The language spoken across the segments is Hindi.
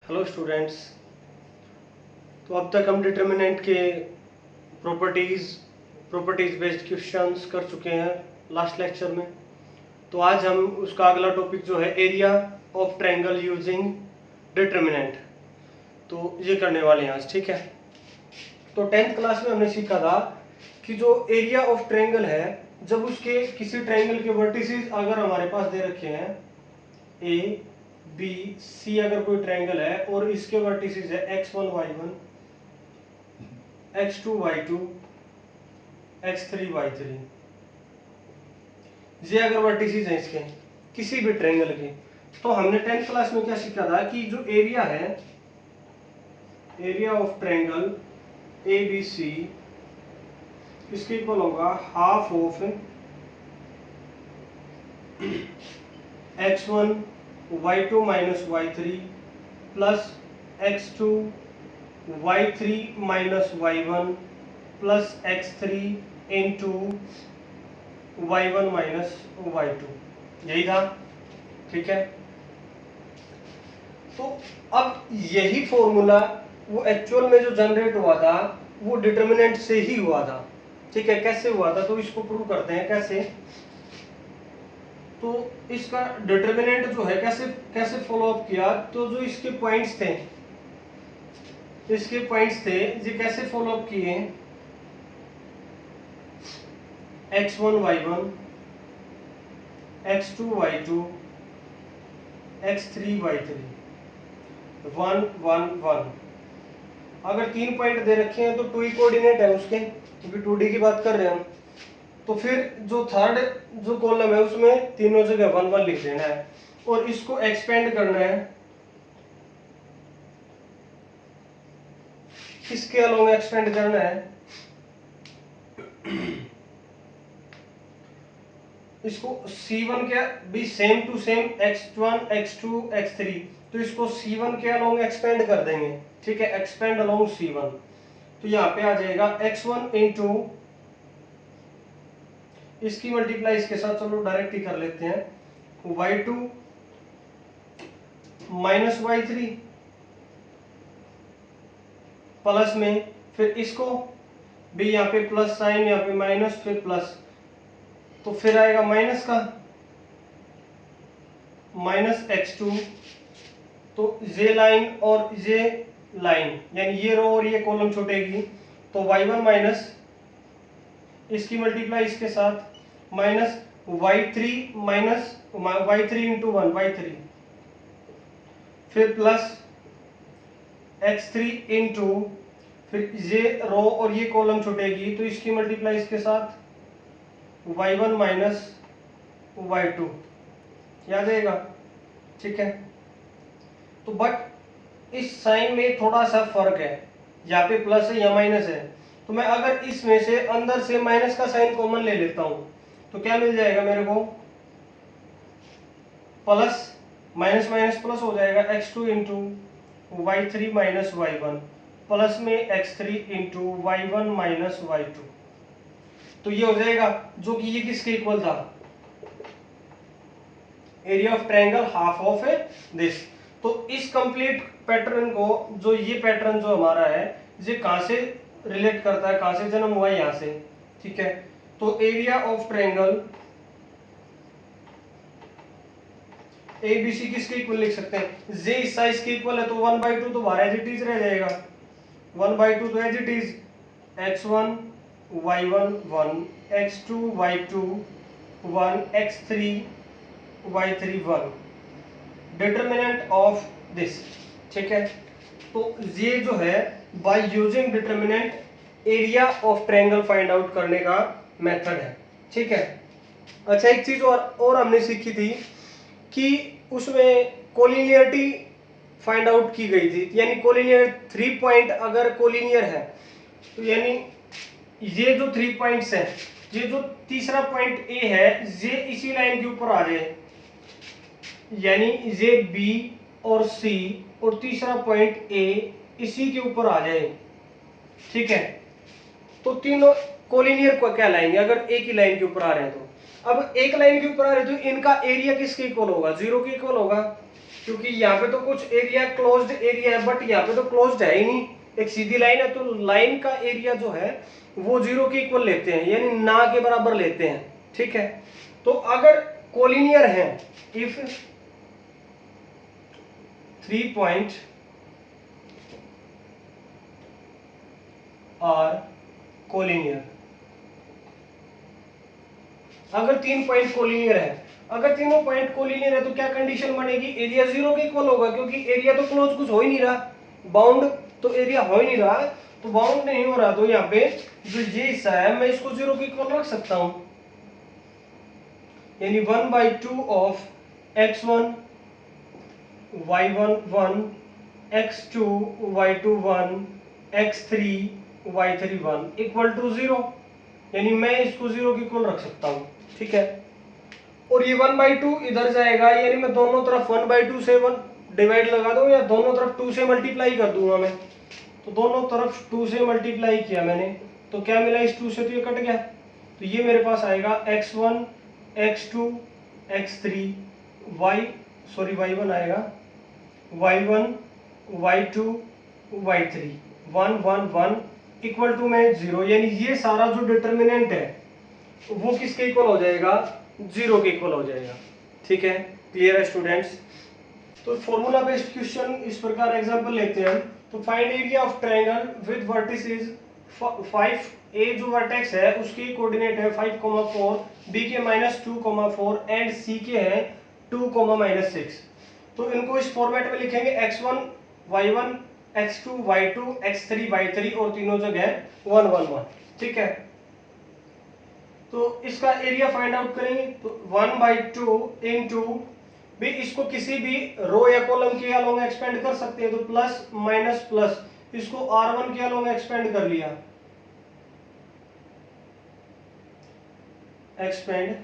Hello students. तो अब तक हम डिटर्मिनेंट के प्रॉपर्टीज बेस्ड क्वेश्चंस कर चुके हैं लास्ट लेक्चर में। तो आज हम उसका अगला टॉपिक जो है area of triangle using determinant, तो ये करने वाले हैं आज। ठीक है। तो 10th क्लास में हमने सीखा था कि जो एरिया ऑफ ट्रायंगल है, जब उसके किसी ट्रायंगल के वर्टिसेस अगर हमारे पास दे रखे हैं ए बी सी, अगर कोई ट्रायंगल है और इसके वर्टिसेस है x1 y1 x2 y2 x3 y3, ये अगर वर्टिसेस हैं इसके किसी भी ट्रायंगल के, तो हमने 10th क्लास में क्या सीखा था कि जो एरिया है, area of triangle A B C, इसके इक्वल होगा half of x1 y2 minus y3 plus x2 y3 minus y1 plus x3 into y1 minus y2, यही था। ठीक है। तो अब यही फॉर्मूला वो एक्चुअल में जो जनरेट हुआ था वो डिटर्मिनेंट से ही हुआ था। ठीक है। कैसे हुआ था, तो इसको प्रूव करते हैं कैसे। तो इसका डिटर्मिनेंट जो है कैसे कैसे फॉलो अप किया, तो जो इसके पॉइंट्स थे, ये कैसे फॉलो अप किए, x1 y1 x2 y2 x3 y3 1 1 1। अगर 3 पॉइंट दे रखे हैं तो 2 ही कोऑर्डिनेट है उसके, क्योंकि 2D की बात कर रहे हैं हम। तो फिर जो थर्ड जो कॉलम है उसमें तीनों जगह 1 1 लिख देना है और इसको एक्सपेंड करना है किसके अलोंग एक्सपेंड करना है, इसको C1 के भी same to same x1 x2 x3, तो इसको C1 के अलोंग एक्सपेंड कर देंगे। ठीक है। एक्सपेंड अलोंग C1, तो यहाँ पे आ जाएगा x1 इंटू इसकी मल्टीप्लाई इसके साथ, चलो डायरेक्ट ही कर लेते हैं, y2 माइनस y3 प्लस में, फिर इसको भी यहाँ पे प्लस साइन, यहाँ पे माइनस, फिर प्लस, तो फिर आएगा माइनस का माइनस x2, तो ये लाइन और ये लाइन यानी ये रो और ये कॉलम छूटेगी, तो y1 माइनस इसकी मल्टीप्लाई इसके साथ minus y3 minus y3 into 1 y3, फिर प्लस x3 इंटू, फिर ये रो और ये कॉलम छूटेगी तो इसकी मल्टीप्लाई इसके साथ y1 माइनस y2, याद आएगा। ठीक है। तो बट इस साइन में थोड़ा सा फर्क है, यहाँ पे प्लस है या माइनस है, तो मैं अगर इसमें से अंदर से माइनस का साइन कॉमन ले लेता हूं तो क्या मिल जाएगा मेरे को, प्लस माइनस माइनस प्लस हो जाएगा x2 into y3 minus y1 plus में x3 into y1 minus y2, तो ये हो जाएगा जो कि ये किसके इक्वल था, area of triangle half of this. तो इस कंप्लीट पैटर्न को, जो ये पैटर्न जो हमारा है, ये कहां से रिलेट करता है, कहां से जन्म हुआ है, यहां से। ठीक है। तो एरिया ऑफ ट्रायंगल ABC किसके इक्वल लिख सकते हैं, जे इस साइज के इक्वल है तो 1/2 तो बाहर एज इट इज रह जाएगा, 1/2 तो as it is x1 y1 1 x2 y2 1 x3 y3 1, determinant of this. ठीक है। तो ये जो है by using determinant area of triangle find out करने का मेथड है। ठीक है। अच्छा, एक चीज और हमने सीखी थी कि उसमें कोलिनियरिटी फाइंड आउट की गई थी, यानी कोलिनियर 3 पॉइंट अगर कोलिनियर है तो यानी ये जो 3 पॉइंट्स हैं, ये जो तीसरा पॉइंट ए है ये इसी लाइन के ऊपर आ जाए, यानी ये बी और सी और तीसरा पॉइंट ए इसी के ऊपर आ जाए। ठीक है। तो तीनों कोलिनियर को क्या लाएंगे, अगर एक ही लाइन के ऊपर आ रहे हैं तो। अब एक लाइन के ऊपर आ रहे तो इनका एरिया किसके इक्वल होगा, 0 के इक्वल होगा। क्योंकि यहाँ पे तो कुछ एरिया क्लोज्ड एरिया है, बट यहाँ पे तो क्लोज्ड है ही नहीं, एक सीधी लाइन है, तो लाइन का एरिया जो है वो 0 के इक्वल लेते हैं, यानी ना के बराबर लेते हैं। ठीक है, तो अगर कोलिनियर है, इफ 3 पॉइंट आर कोलिनियर, अगर 3 पॉइंट कोलिनियर है, अगर तीनों पॉइंट कोलिनियर है तो क्या कंडीशन बनेगी, एरिया 0 के इक्वल होगा, क्योंकि एरिया तो क्लोज कुछ हो ही नहीं रहा, बाउंड तो एरिया हो ही नहीं रहा, तो बाउंड नहीं हो रहा, तो यहाँ पे जो ये हिस्सा है मैं इसको 0 के इक्वल रख सकता हूं, यानी 1/2 of x1 y1 1 x2 y2 1 x3 y3 1 equal to 0, यानी मैं इसको 0 के इक्वल रख सकता हूं। ठीक है, और ये 1/2 इधर जाएगा, यानी मैं दोनों तरफ 1/2 से 1 डिवाइड लगा दूं, या दोनों तरफ 2 से मल्टीप्लाई कर दूंगा मैं, तो दोनों तरफ 2 से मल्टीप्लाई किया मैंने, तो क्या मिला इस 2 से, तो ये कट गया, तो ये मेरे पास आएगा x1 x2 x3 y1 आएगा, y1 y2 y3 1 1 1 equal to में 0, यानी ये सारा जो डिटर्मिनेंट है वो किसके इक्वल हो जाएगा, 0 के इक्वल हो जाएगा। ठीक है, क्लियर है स्टूडेंट्स। तो फॉर्मूला बेस्ड क्वेश्चन इस प्रकार एग्जांपल लेते हैं, तो find area of triangle with vertices 5, ए जो वर्टेक्स है उसकी कोऑर्डिनेट है 5,4, बी के -2,4 एंड सी के हैं 2,-6। तो इनको इस फॉर्मेट में लिखेंगे x1 y1 x2 y2 x3 y3 और तीनों जगह 1 1 1। ठीक है, तो इसका एरिया फाइंड आउट करेंगे, तो 1/2 इंटू भी, इसको किसी भी रो या कॉलम के अलोंग एक्सपेंड कर सकते हैं, तो प्लस माइनस प्लस, इसको R1 के अलोंग एक्सपेंड कर लिया, एक्सपेंड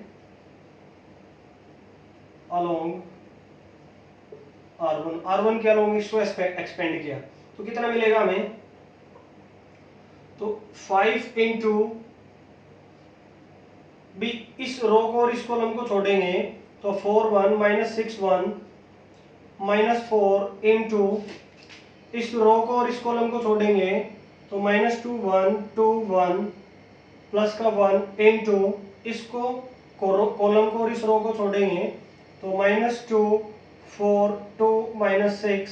अलोंग R1 के अलोंग इसको एक्सपेंड किया, तो कितना मिलेगा हमें, तो 5 इंटू भी, इस रो को और इस कॉलम को छोड़ेंगे तो 4 1 -6 1 -4 इंटू, इस रो को और इस कॉलम को छोड़ेंगे तो -2 1 2 1 प्लस का 1 इंटू, इसको कॉलम को और इस रो को छोड़ेंगे तो -2 4 2 -6,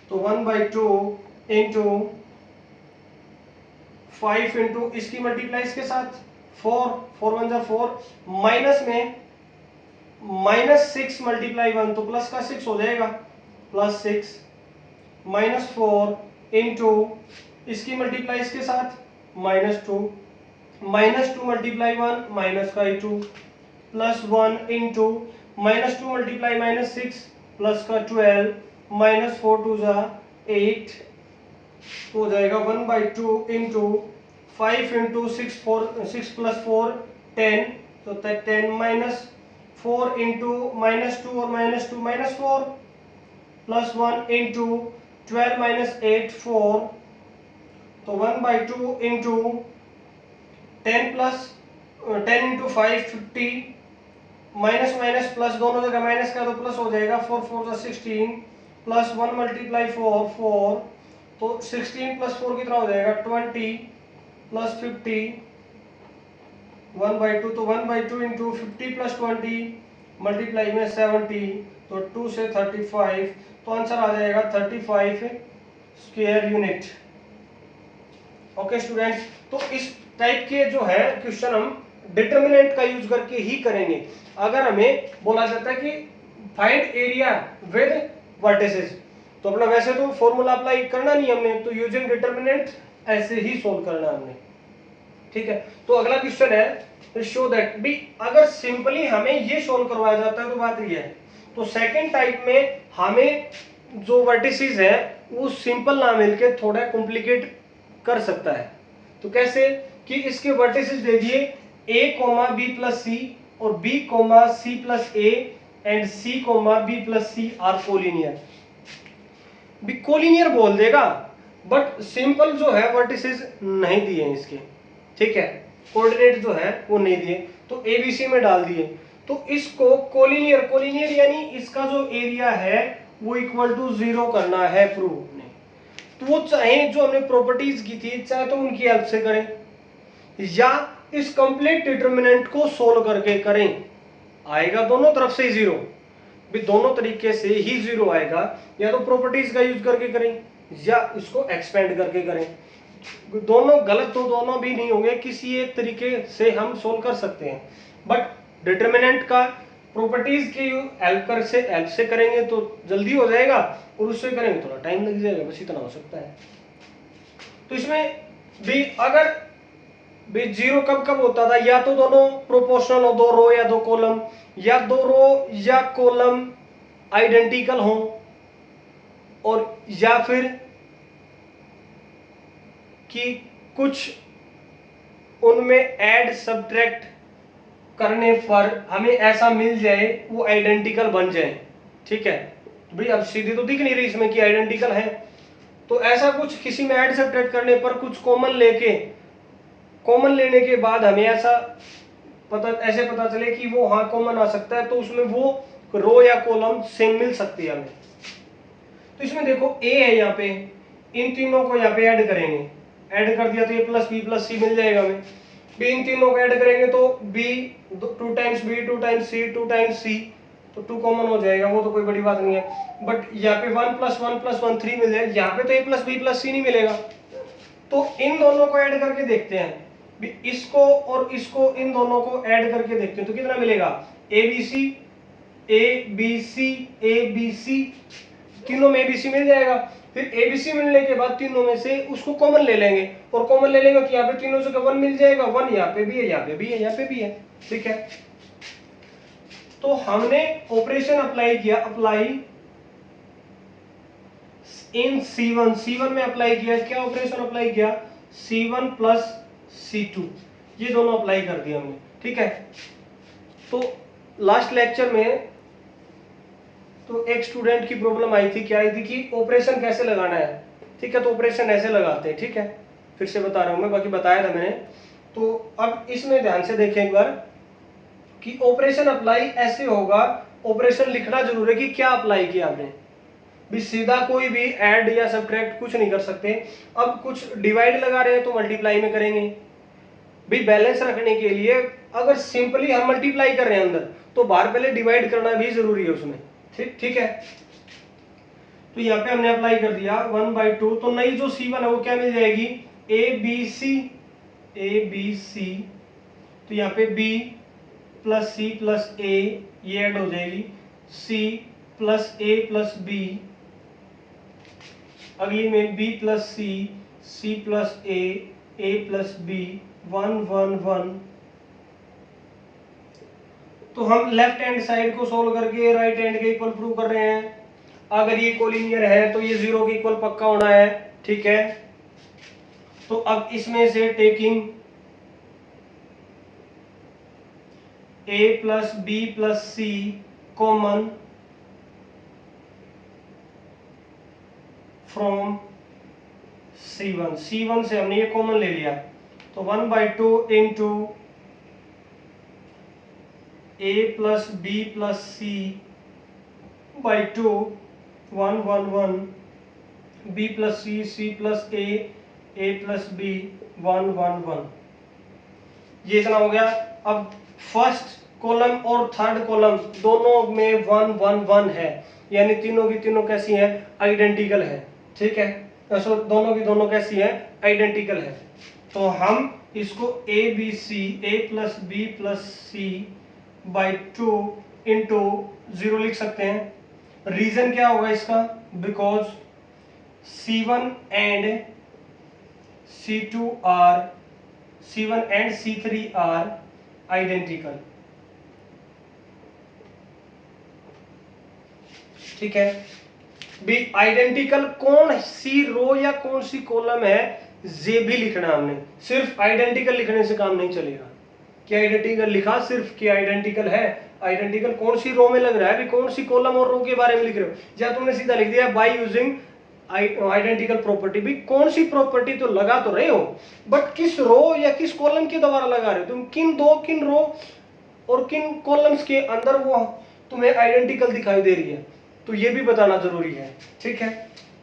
तो 1/2 इंटू 5 इंटू इसकी मल्टीप्लाई इसके साथ 4 4 1 4, माइनस में -6 मल्टीप्लाई 1 तो प्लस का 6 हो जाएगा, +6 -4 इंटू इसकी मल्टीप्लाई इसके साथ -2 मल्टीप्लाई 1 माइनस का 2 +1 इंटू -2 मल्टीप्लाई -6 प्लस का 12 -4 2 8 हो जाएगा 1/2 इंटू 5 इंटू 6 + 4 10, तो 10 -4 इंटू -2 और -2 -4 +1 इंटू 12 - 8 4, तो 1/2 into 10 into 5 50, minus minus plus दोनों जगह माइनस का तो प्लस हो जाएगा, 4 4 16 प्लस 1 मल्टीप्लाई 4 4, तो 16 + 4 कितना हो जाएगा 20 प्लस 50 1/2, तो 1/2 इंटू 50 + 20 मल्टीप्लाई में 70, तो 2 से 35, तो आंसर आ जाएगा 35 स्क्वायर यूनिट। ओके स्टूडेंट्स, तो इस टाइप के जो है क्वेश्चन हम डिटर्मिनेंट का यूज करके ही करेंगे। अगर हमें बोला जाता है कि फाइंड एरिया विद वर्टिसेस, तो अपना वैसे तो फॉर्मूला अप्लाई करना नहीं हमने, तो यूजिंग डिटर्मिनेंट ऐसे ही सोल्व करना हमने। ठीक है, तो अगला क्वेश्चन है शो दैट भी, अगर सिंपली हमें ये सोल्व करवाया जाता है तो बात ये है, तो सेकंड टाइप में हमें जो वर्टिसेस है वो सिंपल ना मिलके थोड़ा कॉम्प्लिकेट कर सकता है। तो कैसे कि इसके वर्टिसेस दे दिए a, b + c और b, c + a and c, b + c are collinear. भी कोलिनियर बोल देगा, बट सिंपल जो है वर्टिसेस नहीं दिए इसके। ठीक है, कोऑर्डिनेट जो है वो नहीं दिए, तो abc में डाल दिए, तो इसको कोलिनियर, कोलिनियर यानी इसका जो एरिया है वो इक्वल टू 0 करना है प्रूफ ने। तो वो चाहे जो हमने प्रॉपर्टीज की थी चाहे तो उनकी हेल्प से करें या इस कंप्लीट डिटरमिनेंट को सोल्व करके करें, आएगा दोनों तरफ से 0, भी दोनों तरीके से ही 0 आएगा। या तो प्रॉपर्टीज का यूज करके करें या इसको एक्सपेंड करके करें, दोनों गलत तो दोनों भी नहीं होंगे, किसी एक तरीके से हम सोल्व कर सकते हैं। बट डिटरमिनेंट का प्रॉपर्टीज के हेल्प से करेंगे तो जल्दी हो जाएगा और उससे करेंगे थोड़ा टाइम लग जाएगा, बस इतना हो सकता है। तो इसमें भी अगर भी 0 कब कब होता था, या तो दोनों प्रोपोर्शनल हो, 2 रो या 2 कॉलम, या 2 रो या कॉलम आइडेंटिकल हो, और या फिर कि कुछ उनमें ऐड सब्ट्रैक्ट करने पर हमें ऐसा मिल जाए वो आइडेंटिकल बन जाए। ठीक है भाई, अब सीधी तो दिख नहीं रही इसमें कि आइडेंटिकल है, तो ऐसा कुछ किसी में ऐड सब्ट्रैक्ट करने पर कुछ कॉमन लेने के बाद हमें ऐसा पता चले कि वो हाँ कॉमन आ सकता है, तो उसमें वो रो या कॉलम सेम मिल सकती है हमें। तो इसमें देखो ए है, यहाँ पे इन तीनों को यहाँ पे ऐड करेंगे, ऐड कर दिया तो A plus B plus C मिल जाएगा हमें। बी इन तीनों को ऐड करेंगे तो B 2 times B 2 times C 2 times C, तो 2 कॉमन हो जाएगा, वो तो कोई बड़ी बात नहीं है। बट यहाँ पे 1 प्लस 1 प्लस 1 3 मिल जाएगा, यहाँ पे तो ए प्लस बी प्लस सी नहीं मिलेगा। तो इन दोनों को ऐड करके देखते हैं, इसको और इसको इन दोनों को ऐड करके देखते हैं तो कितना मिलेगा, A B C A B C A B C, तीनों में एबीसी मिल जाएगा। फिर एबीसी मिलने के बाद तीनों में से उसको कॉमन ले लेंगे, और कॉमन ले लेंगे तो यहाँ पे तीनों से 1 मिल जाएगा, 1 यहाँ पे भी है, यहाँ पे भी है, यहाँ पे भी है। ठीक है, तो हमने ऑपरेशन अप्लाई किया, अप्लाई इन C1 में अप्लाई किया, क्या ऑपरेशन अप्लाई किया, C1 प्लस C2, ये दोनों अप्लाई कर दिया हमने। ठीक है, तो लास्ट लेक्चर में तो एक स्टूडेंट की प्रॉब्लम आई थी, क्या आई थी कि ऑपरेशन कैसे लगाना है। ठीक है, तो ऑपरेशन ऐसे लगाते हैं। ठीक है, फिर से बता रहा हूं मैं, बाकी बताया था मैंने। तो अब इसमें ध्यान से देखें एक बार कि ऑपरेशन अप्लाई ऐसे होगा, ऑपरेशन लिखना जरूर है कि क्या अप्लाई किया आपने, भी सीधा कोई भी ऐड या सब्ट्रैक्ट कुछ नहीं कर सकते। अब कुछ डिवाइड लगा रहे हैं तो मल्टीप्लाई में करेंगे, भी बैलेंस रखने के लिए अगर सिंपली हम मल्टीप्लाई कर रहे हैं अंदर, तो बाहर पहले डिवाइड करना भी जरूरी है उसमें। ठीक है, तो यहाँ पे हमने अप्लाई कर दिया 1/2, तो नई जो C1 है वो क्या मिल जाएगी, ए बी सी, तो यहाँ पे B प्लस सी प्लस ए ये ऐड हो जाएगी, C plus A plus B, अगली में B plus C, C plus A plus B, 1 1 1। तो हम लेफ्ट हैंड साइड को सोल्व करके राइट हैंड के इक्वल प्रूव कर रहे हैं। अगर ये कोलिनियर है तो ये 0 के इक्वल पक्का होना है। ठीक है, तो अब इसमें से taking a plus B plus C common from C1 से हमने ये कॉमन ले लिया, तो 1/2 इंटू a plus B plus C by 2, 1 1 1, b plus C plus A plus B 1 1 1, ये इतना हो गया। अब फर्स्ट कॉलम और थर्ड कॉलम दोनों में 1 1 1 है, यानी तीनों की तीनों कैसी हैं, आइडेंटिकल है। ठीक है, सो दोनों की दोनों कैसी है, आइडेंटिकल है। तो हम इसको A plus B plus C by 2 into 0 लिख सकते हैं। रीजन क्या होगा इसका, because C1 and C3 are identical. ठीक है, भी आइडेंटिकल कौन सी रो या कौन सी कॉलम है ये भी लिखना हमने, सिर्फ आइडेंटिकल लिखने से काम नहीं चलेगा। क्या आइडेंटिकल लिखा, सिर्फ क्या आइडेंटिकल है, आइडेंटिकल कौन सी रो में लग रहा है, भी कौन सी कॉलम और रो के बारे में लिख रहे हो, या तुमने सीधा लिख दिया बाय यूजिंग आइडेंटिकल प्रॉपर्टी, भी कौन सी प्रॉपर्टी तो लगा तो रहे हो, बट किस रो या किस कॉलम के द्वारा लगा रहे हो तुम, किन रो और किन कॉलम्स के अंदर वो तुम्हें आइडेंटिकल दिखाई दे रही है, तो ये भी बताना जरूरी है। ठीक है,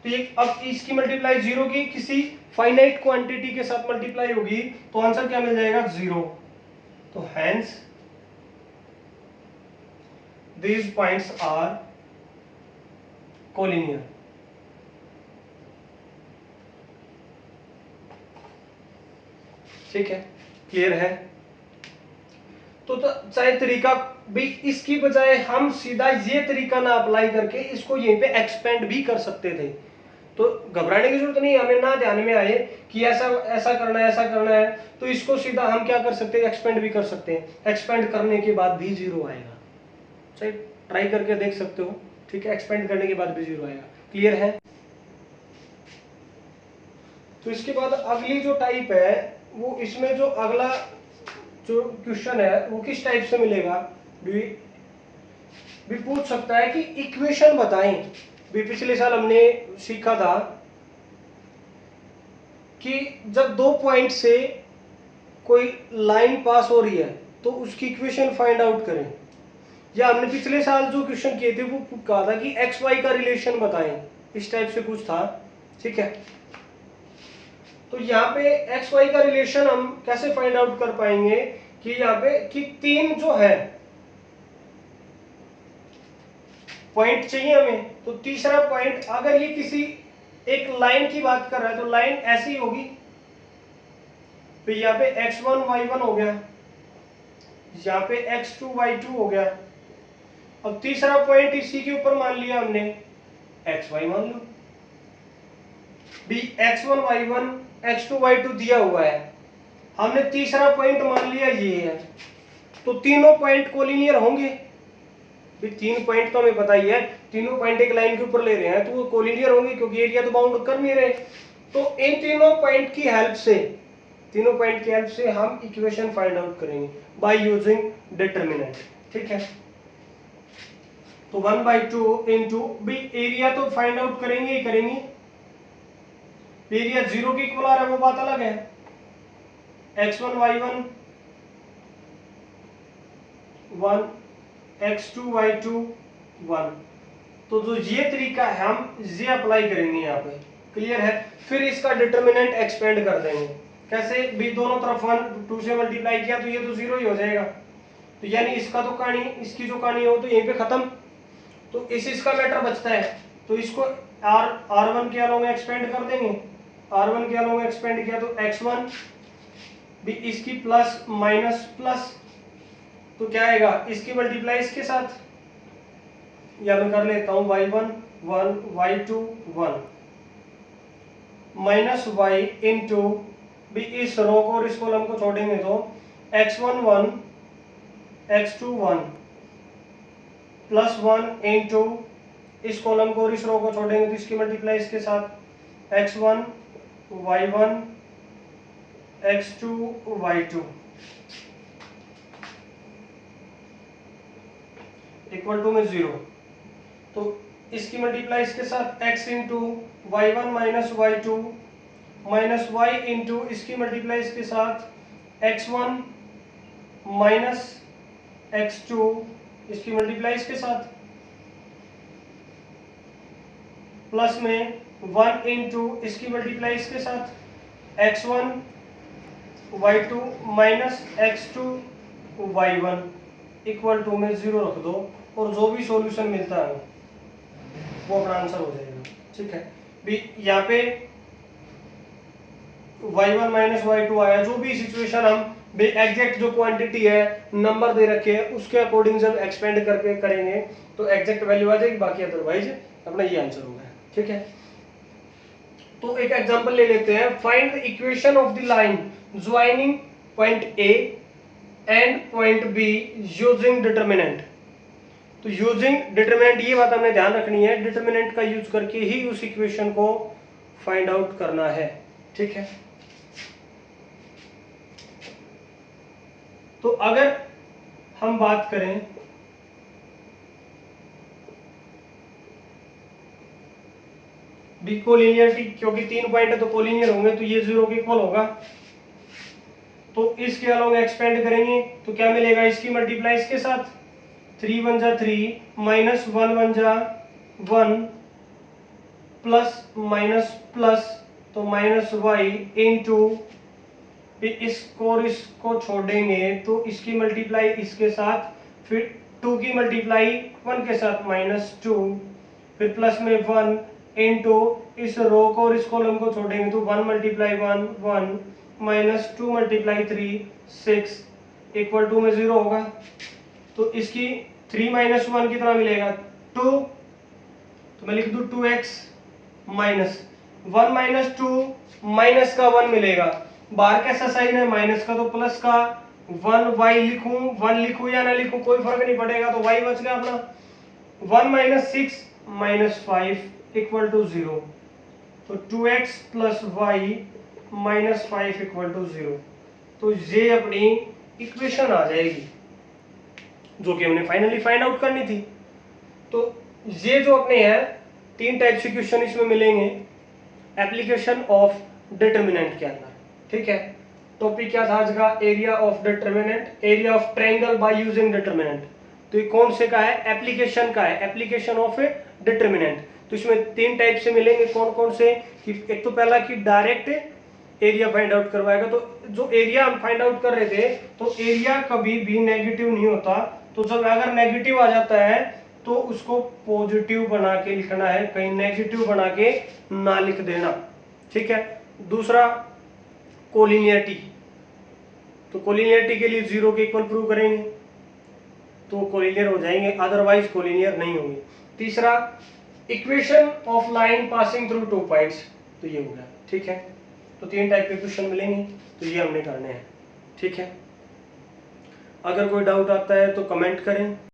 तो ये अब इसकी मल्टीप्लाई जीरो की किसी फाइनाइट क्वांटिटी के साथ मल्टीप्लाई होगी तो आंसर क्या मिल जाएगा, जीरो। तो hence these points are collinear। ठीक है, क्लियर है। तो चाहे तरीका भी इसकी बजाय हम सीधा ये तरीका ना अप्लाई करके इसको यहीं पे एक्सपेंड भी कर सकते थे, तो घबराने की जरूरत नहीं, हमें ना ध्यान में आए कि ऐसा ऐसा करना है ऐसा करना है, तो इसको सीधा हम क्या कर सकते हैं, एक्सपेंड भी कर सकते हैं। एक्सपेंड करने के बाद भी जीरो आएगा, चाहे ट्राई करके देख सकते हो। ठीक है, एक्सपेंड करने के बाद भी जीरो आएगा। क्लियर है। तो इसके बाद अगली जो टाइप है वो, इसमें जो अगला जो क्वेश्चन है वो किस टाइप से मिलेगा, भी पूछ सकता है कि इक्वेशन बताएं। भी पिछले साल हमने सीखा था कि जब दो पॉइंट से कोई लाइन पास हो रही है तो उसकी इक्वेशन फाइंड आउट करें। या हमने पिछले साल जो क्वेश्चन किए थे वो कहा था कि एक्स वाई का रिलेशन बताएं, इस टाइप से कुछ था। ठीक है, तो यहाँ पे एक्स वाई का रिलेशन हम कैसे फाइंड आउट कर पाएंगे कि यहाँ पे कि तीन जो है पॉइंट चाहिए हमें, तो तीसरा पॉइंट अगर ये किसी एक लाइन की बात कर रहा है तो लाइन ऐसी होगी, तो यहाँ पे x1 y1 हो गया, यहाँ पे x2 y2 हो गया। अब तीसरा पॉइंट इसी के ऊपर मान लिया हमने xy मान लो, भी x1 y1 x2 y2 दिया हुआ है, हमने तीसरा पॉइंट मान लिया ये है, तो तीनों पॉइंट कोलिनियर होंगे। भी तीन पॉइंट तो हमें पता ही है, तीनों पॉइंट एक लाइन के ऊपर ले रहे हैं तो वो कोलिनियर होंगे क्योंकि एरिया तो बाउंड कर नहीं रहे। तो इन तीनों पॉइंट की हेल्प से, तीनों पॉइंट की हेल्प से हम इक्वेशन फाइंड आउट करेंगे बाय यूजिंग डिटरमिनेंट। ठीक है, तो 1/2 इंटू भी एरिया तो फाइंड आउट करेंगे ही करेंगे, एरिया जीरो की इक्वल आ रहा है वो बात अलग है। x1 y1 1 x2 y2 1, तो जो ये तरीका है हम ये अप्लाई करेंगे यहाँ पे। क्लियर है। फिर इसका डिटरमिनेंट एक्सपेंड कर देंगे। कैसे, भी दोनों तरफ 1 2 से मल्टीप्लाई किया तो ये तो जीरो ही हो जाएगा, तो यानी इसका तो कहानी, इसकी जो कहानी हो तो यहीं पे खत्म। तो इसका मैटर बचता है, तो इसको r1 के अलोंग एक्सपेंड कर देंगे। r1 के अलोंग एक्सपेंड किया तो x1 भी इसकी प्लस माइनस प्लस, तो क्या आएगा इसकी मल्टीप्लाई इसके साथ, या मैं कर लेता हूं y1 1 y2 1 minus y into भी इस रो को और इस कॉलम को छोड़ेंगे तो x1 1 x2 1 प्लस 1 इंटू इस कॉलम को और इस रो को छोड़ेंगे तो इसकी मल्टीप्लाई इसके साथ x1 y1 x2 y2 equal to में 0। तो इसकी मल्टीप्लाई इसके साथ x into y1 minus y2 minus y into इसकी मल्टीप्लाई इसके साथ x1 माइनस x2 इसकी मल्टीप्लाई इसके साथ प्लस में 1 इंटू इसकी मल्टीप्लाई इसके साथ x1 y2 minus x2 y1 equal to में 0 रख दो और जो भी सॉल्यूशन मिलता है वो अपना आंसर हो जाएगा। ठीक है, भी यहाँ पे y1 माइनस y2 आया, जो भी सिचुएशन हम एग्जैक्ट जो क्वांटिटी है नंबर दे रखे हैं उसके अकॉर्डिंग जब एक्सपेंड करके करेंगे तो एग्जैक्ट वैल्यू आ जाएगी, बाकी अदरवाइज अपना ये आंसर होगा। ठीक है, तो एक एग्जांपल ले लेते हैं। Find the equation of the line joining point A and point be using determinant. तो यूजिंग डिटरमिनेंट ये बात हमें ध्यान रखनी है, डिटरमिनेंट का यूज करके ही उस इक्वेशन को फाइंड आउट करना है। ठीक है, तो अगर हम बात करें भी कोलिनियरिटी, क्योंकि तीन पॉइंट है तो कोलिनियर होंगे तो ये 0 के इक्वल होगा। तो इसके अलोंग एक्सपेंड करेंगे तो क्या मिलेगा, इसकी मल्टीप्लाई इसके साथ, 3 1 जा 3 माइनस 1 1 जा 1 प्लस माइनस प्लस तो माइनस वाई इंटू, इसको छोड़ेंगे तो इसकी मल्टीप्लाई इसके साथ, फिर 2 की मल्टीप्लाई 1 के साथ माइनस 2, फिर प्लस में 1 इंटू इस रो को और इस कॉलम को छोड़ेंगे तो 1 multiply 1 1 minus 2 multiply 3 6 equal to में 0 होगा। तो इसकी 3 माइनस 1 कितना मिलेगा 2, तो मैं लिख दूं 2x माइनस 1 माइनस 2 माइनस का 1 मिलेगा, बाहर कैसा साइन है माइनस का तो प्लस का 1 y लिखूं, 1 लिखूं या ना लिखूं कोई फर्क नहीं पड़ेगा, तो y बच गया अपना 1 माइनस 6 माइनस 5 इक्वल टू 0, तो 2x plus Y minus 5 equal to 0। तो ये अपनी इक्वेशन आ जाएगी जो कि हमने फाइनली फाइंड आउट करनी थी। तो ये जो अपने हैं 3 टाइप्स के क्वेश्चन इसमें मिलेंगे एप्लीकेशन ऑफ डिटर्मिनेंट के अंदर, ठीक है। टॉपिक क्या था आज का, area of determinant, area of triangle bye using determinant. तो ये कौन से का है, एप्लीकेशन का है, एप्लीकेशन ऑफ डिटर्मिनेंट। तो इसमें 3 टाइप से मिलेंगे, कौन कौन से, कि एक तो पहला कि डायरेक्ट एरिया फाइंड आउट करवाएगा, तो जो एरिया हम फाइंड आउट कर रहे थे तो एरिया कभी भी नेगेटिव नहीं होता, तो जब अगर नेगेटिव आ जाता है तो उसको पॉजिटिव बना के लिखना है, कहीं नेगेटिव बना के ना लिख देना, ठीक है। दूसरा कोलिनियरिटी, तो कोलिनियरिटी के लिए 0 के इक्वल प्रूव करेंगे तो कोलिनियर हो जाएंगे, अदरवाइज कोलिनियर नहीं होंगे। तीसरा equation of line passing through 2 points, तो ये हो गया, ठीक है। तो 3 टाइप के क्वेश्चन मिलेंगे, तो ये हमने करने हैं, ठीक है। अगर कोई डाउट आता है तो कमेंट करें।